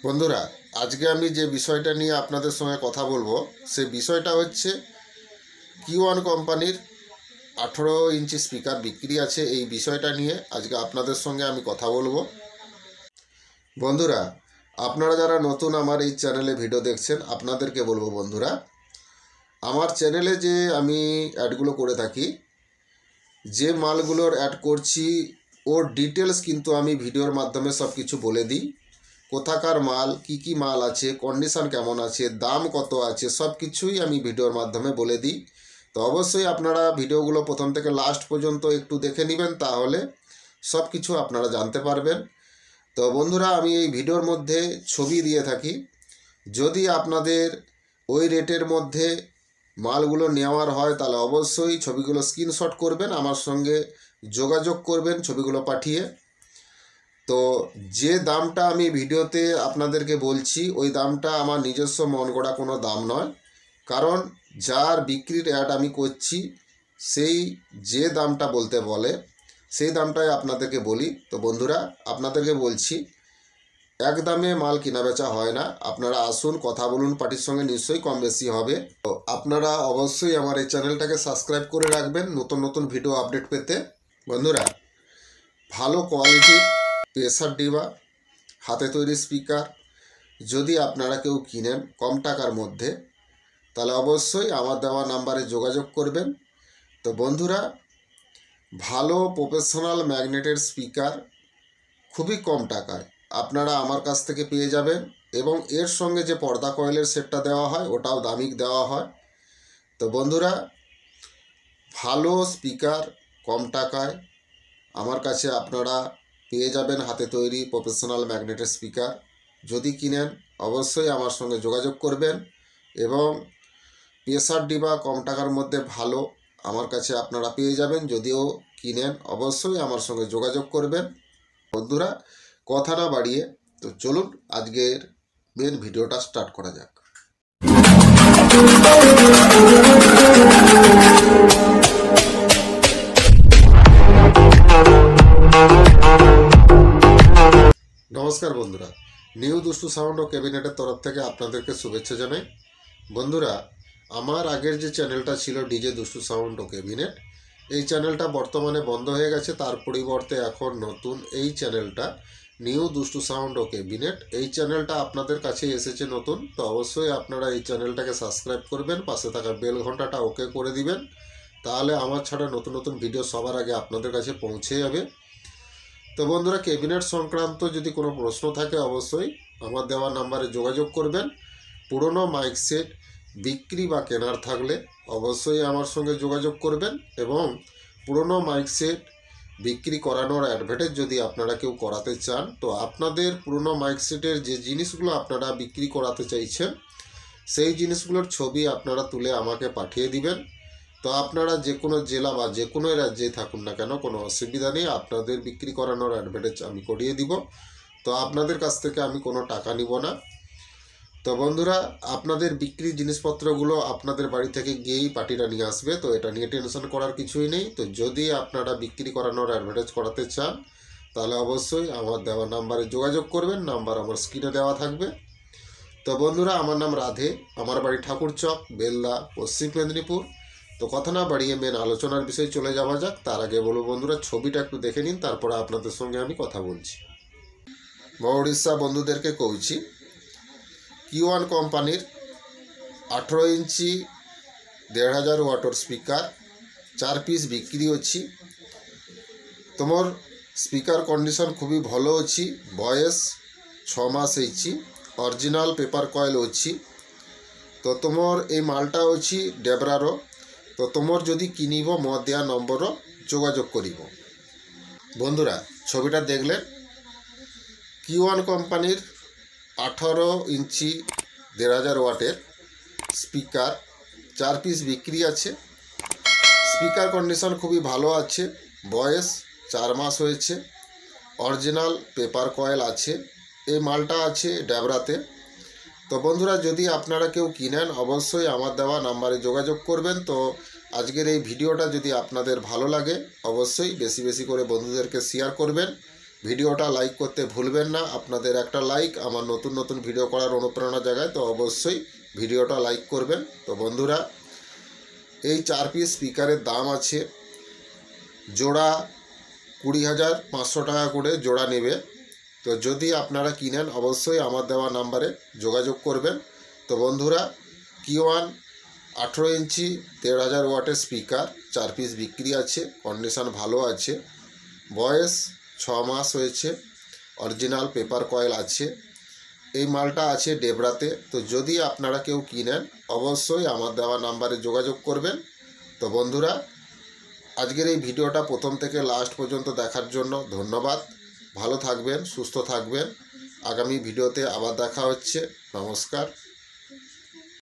বন্ধুরা, আজকে আমি যে বিষয়টা নিয়ে আপনাদের সঙ্গে কথা বলবো সেই বিষয়টা হচ্ছে Q1 কোম্পানির 18 ইঞ্চি স্পিকার বিক্রি আছে। এই বিষয়টা নিয়ে আজকে আপনাদের সঙ্গে আমি কথা বলবো। বন্ধুরা, আপনারা যারা নতুন আমার এই চ্যানেলে ভিডিও দেখছেন আপনাদেরকে বলবো, বন্ধুরা, আমার চ্যানেলে যে আমি অ্যাডগুলো করে থাকি, যে মালগুলোর অ্যাড করছি ওর ডিটেলস কিন্তু আমি ভিডিওর মাধ্যমে সব কিছু বলে দিই। কোথাকার মাল, কি মাল আছে, কন্ডিশন কেমন আছে, দাম কত আছে, সব কিছুই আমি ভিডিওর মাধ্যমে বলে দিই। তো অবশ্যই আপনারা ভিডিওগুলো প্রথম থেকে লাস্ট পর্যন্ত একটু দেখে নেবেন, তাহলে সব কিছু আপনারা জানতে পারবেন। তো বন্ধুরা, আমি এই ভিডিওর মধ্যে ছবি দিয়ে থাকি। যদি আপনাদের ওই রেটের মধ্যে মালগুলো নেওয়ার হয় তাহলে অবশ্যই ছবিগুলো স্ক্রিনশট করবেন, আমার সঙ্গে যোগাযোগ করবেন ছবিগুলো পাঠিয়ে। তো যে দামটা আমি ভিডিওতে আপনাদেরকে বলছি ওই দামটা আমার নিজস্ব মন গড়া কোনো দাম নয়, কারণ যার বিক্রির অ্যাড আমি করছি সেই যে দামটা বলতে বলে সেই দামটাই আপনাদেরকে বলি। তো বন্ধুরা, আপনাদেরকে বলছি, এক দামে মাল কেনা বেচা হয় না। আপনারা আসুন, কথা বলুন, পার্টির সঙ্গে নিশ্চয়ই কম বেশি হবে। তো আপনারা অবশ্যই আমার এই চ্যানেলটাকে সাবস্ক্রাইব করে রাখবেন নতুন নতুন ভিডিও আপডেট পেতে। বন্ধুরা, ভালো কোয়ালিটির প্রেসার ডিবা হাতে তৈরি স্পিকার যদি আপনারা কেউ কিনেন কম টাকার মধ্যে, তাহলে অবশ্যই আমার দেওয়া নাম্বারে যোগাযোগ করবেন। তো বন্ধুরা, ভালো প্রফেশনাল ম্যাগনেটের স্পিকার খুবই কম টাকায় আপনারা আমার কাছ থেকে পেয়ে যাবেন, এবং এর সঙ্গে যে পর্দা কয়েলের সেটটা দেওয়া হয় ওটাও দামিক দেওয়া হয়। তো বন্ধুরা, ভালো স্পিকার কম টাকায় আমার কাছে আপনারা পেয়ে যাবেন। হাতে তৈরি প্রফেশনাল ম্যাগনেটের স্পিকার যদি কিনেন অবশ্যই আমার সঙ্গে যোগাযোগ করবেন, এবং প্রেসার ডিবা কম টাকার মধ্যে ভালো আমার কাছে আপনারা পেয়ে যাবেন। যদিও কিনেন অবশ্যই আমার সঙ্গে যোগাযোগ করবেন। বন্ধুরা, কথা না বাড়িয়ে তো চলুন আজকের মেন ভিডিওটা স্টার্ট করা যাক। নমস্কার বন্ধুরা, নিউ দুষ্টু সাউন্ড ও ক্যাবিনেটের তরফ থেকে আপনাদেরকে শুভেচ্ছা জানাই। বন্ধুরা, আমার আগের যে চ্যানেলটা ছিল ডিজে দুষ্টু সাউন্ড ও ক্যাবিনেট, এই চ্যানেলটা বর্তমানে বন্ধ হয়ে গেছে। তার পরিবর্তে এখন নতুন এই চ্যানেলটা নিউ দুষ্টু সাউন্ড ও ক্যাবিনেট, এই চ্যানেলটা আপনাদের কাছে এসেছে নতুন। তো অবশ্যই আপনারা এই চ্যানেলটাকে সাবস্ক্রাইব করবেন, পাশে থাকা বেল ঘন্টাটা ওকে করে দিবেন, তাহলে আমার ছাড়া নতুন নতুন ভিডিও সবার আগে আপনাদের কাছে পৌঁছে যাবে। তো বন্ধুরা, ক্যাবিনেট সংক্রান্ত যদি কোনো প্রশ্ন থাকে অবশ্যই আমার দেওয়া নাম্বারে যোগাযোগ করবেন। পুরনো মাইক সেট বিক্রি বা কেনার থাকলে অবশ্যই আমার সঙ্গে যোগাযোগ করবেন, এবং পুরনো মাইক সেট বিক্রি করানোর অ্যাডভার্টাইজ যদি আপনারা কেউ করাতে চান, তো আপনাদের পুরনো মাইক সেটের যে জিনিসগুলো আপনারা বিক্রি করাতে চাইছেন সেই জিনিসগুলোর ছবি আপনারা তুলে আমাকে পাঠিয়ে দিবেন। তো আপনারা যে কোনো জেলা বা যে কোনো রাজ্যেই থাকুন না কেন কোনো অসুবিধা নেই, আপনাদের বিক্রি করানোর অ্যাডভার্টাইজ আমি করিয়ে দিব। তো আপনাদের কাছ থেকে আমি কোনো টাকা নিব না। তো বন্ধুরা, আপনাদের বিক্রি জিনিসপত্রগুলো আপনাদের বাড়ি থেকে গিয়েই পার্টিরা নিয়ে আসবে, তো এটা নিয়ে টেনশন করার কিছুই নেই। তো যদি আপনারা বিক্রি করানোর অ্যাডভার্টাইজ করাতে চান তাহলে অবশ্যই আমার দেওয়া নাম্বারে যোগাযোগ করবেন, নাম্বার আমার স্ক্রিনে দেওয়া থাকবে। তো বন্ধুরা, আমার নাম রাধে, আমার বাড়ি ঠাকুরচক, বেলদা, পশ্চিম মেদিনীপুর। তো কথা না বাড়িয়ে মেন আলোচনার বিষয়ে চলে যাওয়া যাক। তার আগে বলবো বন্ধুরা, ছবিটা একটু দেখে নিন, তারপরে আপনাদের সঙ্গে আমি কথা বলছি। উড়িষ্যা বন্ধুদেরকে কইছি, Q1 কোম্পানির 18 ইঞ্চি 1500 ওয়াটর স্পিকার 4 পিস বিক্রি অছি। তোমার স্পিকার কন্ডিশন খুবই ভালো অছি, বয়স 6 মাস হয়েছি, অরিজিনাল পেপার কয়েল অছি। তো তোমার এই মালটা অছি ডেবরার। তো তোমার যদি কিনিব মো দেওয়া নম্বর যোগাযোগ করিব। বন্ধুরা, ছবিটা দেখলেন, Q1 কোম্পানির 18 ইঞ্চি 1500 ওয়াটের স্পিকার 4 পিস বিক্রি আছে। স্পিকার কন্ডিশন খুবই ভালো আছে, বয়স 4 মাস হয়েছে, অরিজিনাল পেপার কয়েল আছে। এই মালটা আছে ডেবরাতে। তো বন্ধুরা, যদি আপনারা কেউ কিনেন অবশ্যই আমার দেওয়া নাম্বারে যোগাযোগ করবেন। তো আজকের এই ভিডিওটা যদি আপনাদের ভালো লাগে অবশ্যই বেশি বেশি করে বন্ধুদেরকে শেয়ার করবেন, ভিডিওটা লাইক করতে ভুলবেন না। আপনাদের একটা লাইক আমার নতুন নতুন ভিডিও করার অনুপ্রেরণা জাগায়, তো অবশ্যই ভিডিওটা লাইক করবেন। তো বন্ধুরা, এই 4 পিস স্পিকারের দাম আছে জোড়া 20,500 টাকা করে জোড়া নেবে। তো যদি আপনারা কিনেন অবশ্যই আমার দেওয়া নাম্বারে যোগাযোগ করবেন। তো বন্ধুরা, Q1 18 ইঞ্চি 1,500 ওয়াটের স্পিকার 4 পিস বিক্রি আছে, কন্ডিশান ভালো আছে, বয়স 6 মাস হয়েছে, অরিজিনাল পেপার কয়েল আছে। এই মালটা আছে ডেবরাতে। তো যদি আপনারা কেউ কিনেন অবশ্যই আমার দেওয়া নাম্বারে যোগাযোগ করবেন। তো বন্ধুরা, আজকের এই ভিডিওটা প্রথম থেকে লাস্ট পর্যন্ত দেখার জন্য ধন্যবাদ। ভালো থাকবেন, সুস্থ থাকবেন। আগামী ভিডিওতে আবার দেখা হচ্ছে। নমস্কার।